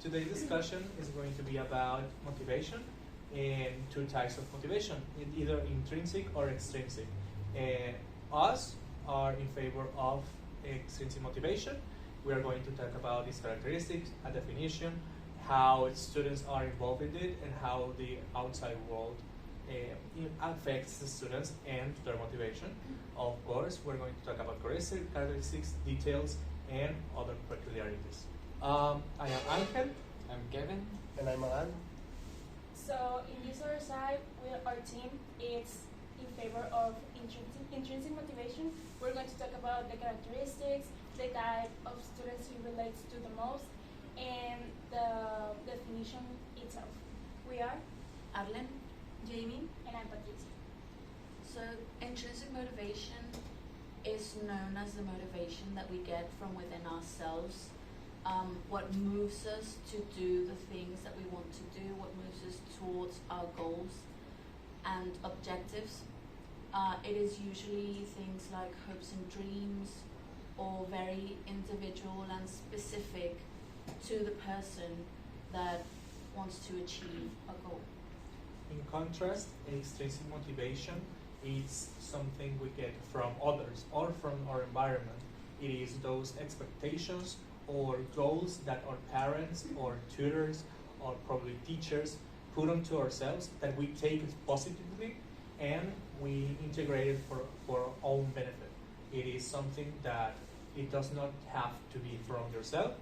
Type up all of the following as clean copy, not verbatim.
today's discussion is going to be about motivation and two types of motivation, either intrinsic or extrinsic. Us are in favor of extrinsic motivation. We are going to talk about its characteristics, a definition, how students are involved in it, and how the outside world affects the students and their motivation. Of course, we're going to talk about characteristics, details, and other peculiarities. I am Angel. I'm Kevin. And I'm Alan. So in this other side, our team is in favor of intrinsic motivation. We're going to talk about the characteristics, the type of students he relates to the most, and the definition itself. We are Arlen, Jamie, and I'm Patricia. So intrinsic motivation is known as the motivation that we get from within ourselves. What moves us to do the things that we want to do, what moves us towards our goals and objectives. It is usually things like hopes and dreams, or very individual and specific to the person that wants to achieve a goal. In contrast, extrinsic motivation is something we get from others or from our environment. It is those expectations or goals that our parents or tutors or probably teachers put onto ourselves that we take it positively and we integrate it for our own benefit. It is something that it does not have to be from yourself,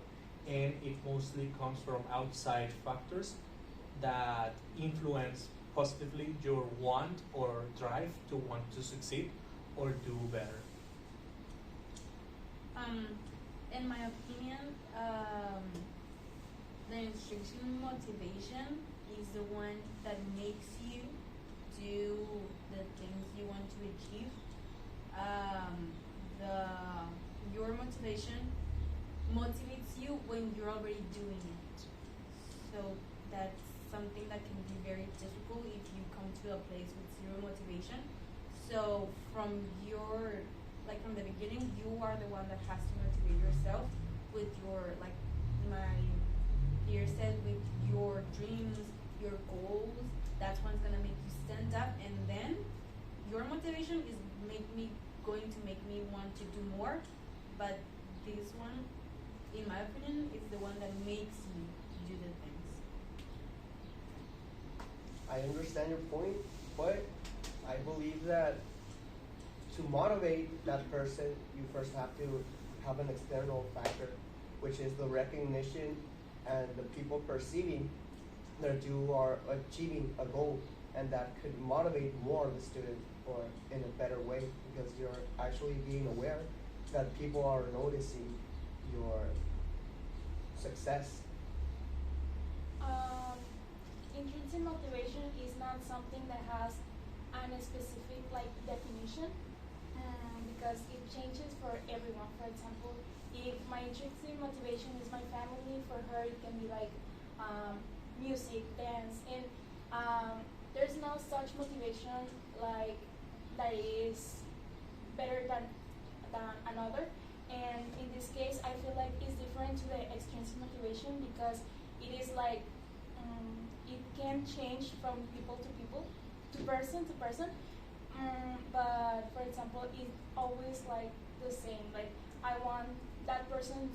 and it mostly comes from outside factors that influence positively your want or drive to want to succeed or do better. In my opinion, the intrinsic motivation is the one that makes you do the things you want to achieve. Your motivation motivates you when you're already doing it. So that's something that can be very difficult if you come to a place with zero motivation. So from the beginning, you are the one that has to motivate yourself with your, like my peer said, with your dreams, your goals. That's what's gonna make you stand up, and then your motivation is going to make me want to do more. But this one, in my opinion, is the one that makes you do the things. I understand your point, but I believe that to motivate that person, you first have to have an external factor, which is the recognition and the people perceiving that you are achieving a goal, and that could motivate more the student or in a better way, because you're actually being aware that people are noticing your success. Intrinsic motivation is not something that has a specific definition, because it changes for everyone. For example, if my intrinsic motivation is my family, for her it can be music, dance, and there's no such motivation that is better than another. And in this case, I feel like it's different to the extrinsic motivation, because it is it can change from people to people, to person to person. But for example, it's always the same. I want that person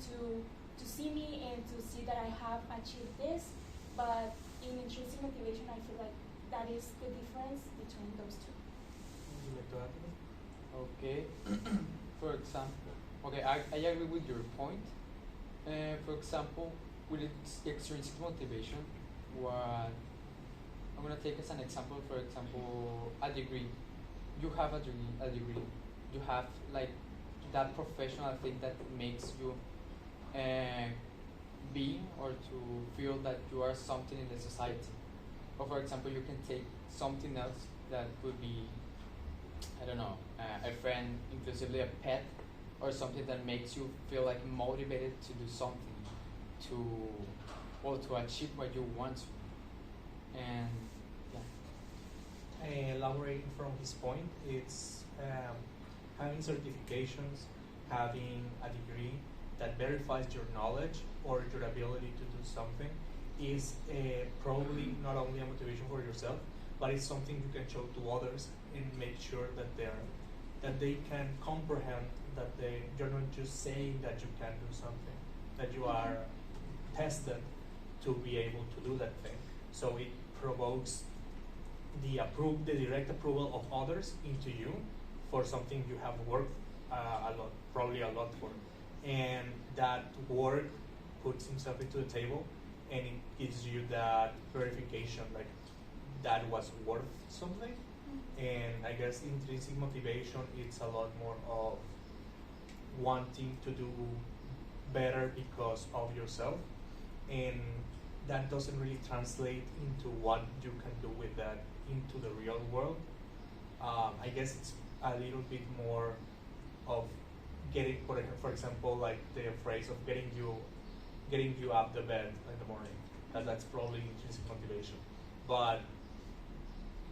to see me and to see that I have achieved this. But in intrinsic motivation, I feel like that is the difference between those two. Would you like to add to that? Okay. For example, I agree with your point. For example, with extrinsic motivation, what I'm gonna take as an example. For example, a degree. You have a degree. You have that professional thing that makes you be or to feel that you are something in the society. Or for example, you can take something else that could be, I don't know, a friend, inclusively a pet, or something that makes you feel motivated to do something, to achieve what you want to. And elaborating from his point, it's having certifications, having a degree that verifies your knowledge or your ability to do something is probably not only a motivation for yourself, but it's something you can show to others and make sure that they can comprehend that you're not just saying that you can do something, that you are tested to be able to do that thing. So it provokes the direct approval of others into you for something you have worked probably a lot for, and that work puts himself into the table, and it gives you that verification, like that was worth something. And I guess intrinsic motivation, it's a lot more of wanting to do better because of yourself, and that doesn't really translate into what you can do with that into the real world. I guess it's a little bit more of getting, for example, like the phrase of getting you out the bed in the morning. That's probably intrinsic motivation. But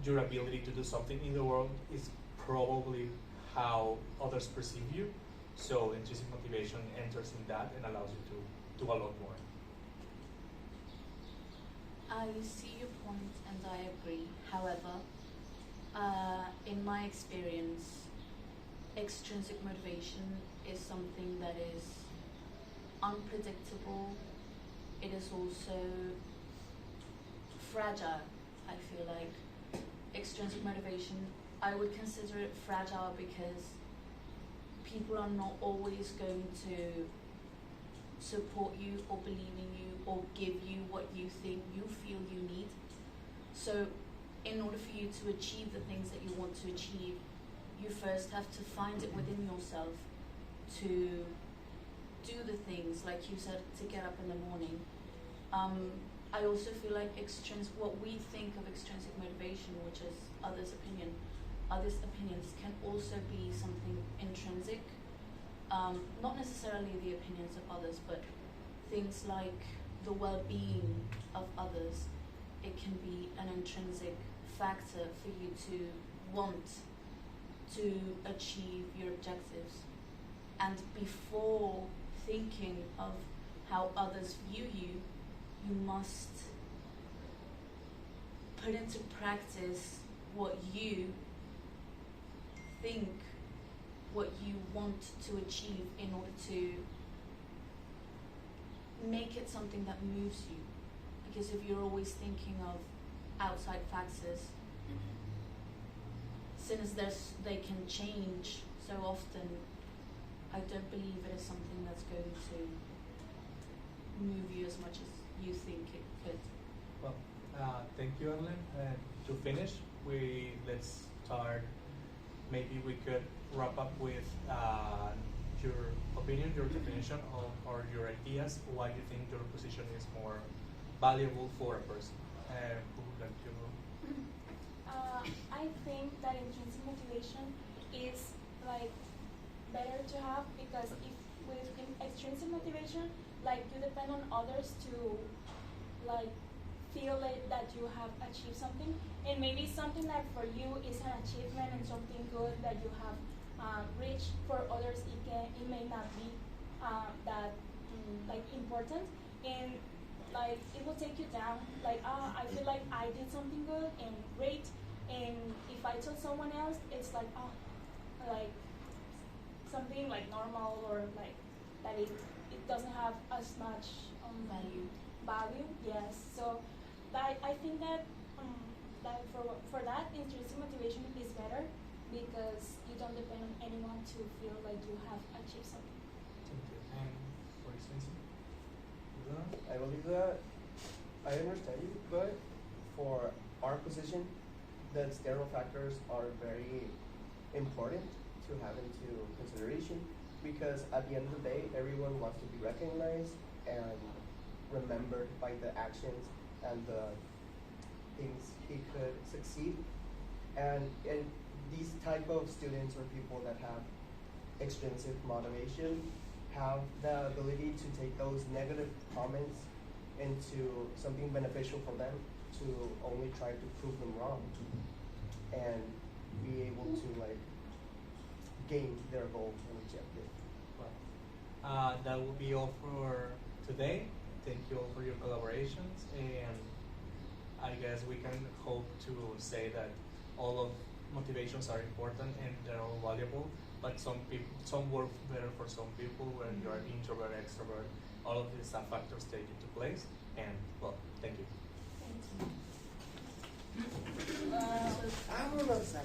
your ability to do something in the world is probably how others perceive you. So intrinsic motivation enters in that and allows you to do a lot more. I see your point and I agree. However, in my experience, extrinsic motivation is something that is unpredictable. It is also fragile, I feel like. Extrinsic motivation, I would consider it fragile because people are not always going to support you or believe in you or give you what you think you feel you need. So in order for you to achieve the things that you want to achieve, you first have to find it within yourself to do the things, like you said, to get up in the morning. I also feel like what we think of extrinsic motivation, which is others' opinions, can also be something intrinsic. Not necessarily the opinions of others, but things like the well-being of others. It can be an intrinsic factor for you to want to achieve your objectives. And before thinking of how others view you, you must put into practice what you think, what you want to achieve in order to make it something that moves you. Because if you're always thinking of outside factors, since they can change so often, I don't believe it is something that's going to move you as much as you think it could. Well, thank you, Arlen. And to finish, let's start. Maybe we could wrap up with your opinion, your definition of, or your ideas, why you think your position is more valuable for a person. Who would like to? I think that intrinsic motivation is like better to have, because if with extrinsic motivation, like you depend on others to like feel that you have achieved something, and maybe something that for you is an achievement and something good that you have reached, for others it may not be that like important, and like it will take you down. Like I feel like I did something good and great, and if I tell someone else, it's like like something like normal, or like that it doesn't have as much value. Yes. So that I think that that for that intrinsic motivation is better, because you don't depend on anyone to feel like you have achieved something. Thank you. And for extrinsic? I believe that I understand you, but for our position, the external factors are very important to have into consideration, because at the end of the day, everyone wants to be recognized and remembered by the actions and the things he could succeed. And these type of students or people that have extrinsic motivation have the ability to take those negative comments into something beneficial for them, to only try to prove them wrong and be able to like gain their goal and objective. Well, that will be all for today. Thank you all for your collaborations, and I guess we can hope to say that all of motivations are important and they're all valuable, but some work better for some people when you are introvert, extrovert, all of these factors take into place, and well, thank you. Thank you. Vámonos a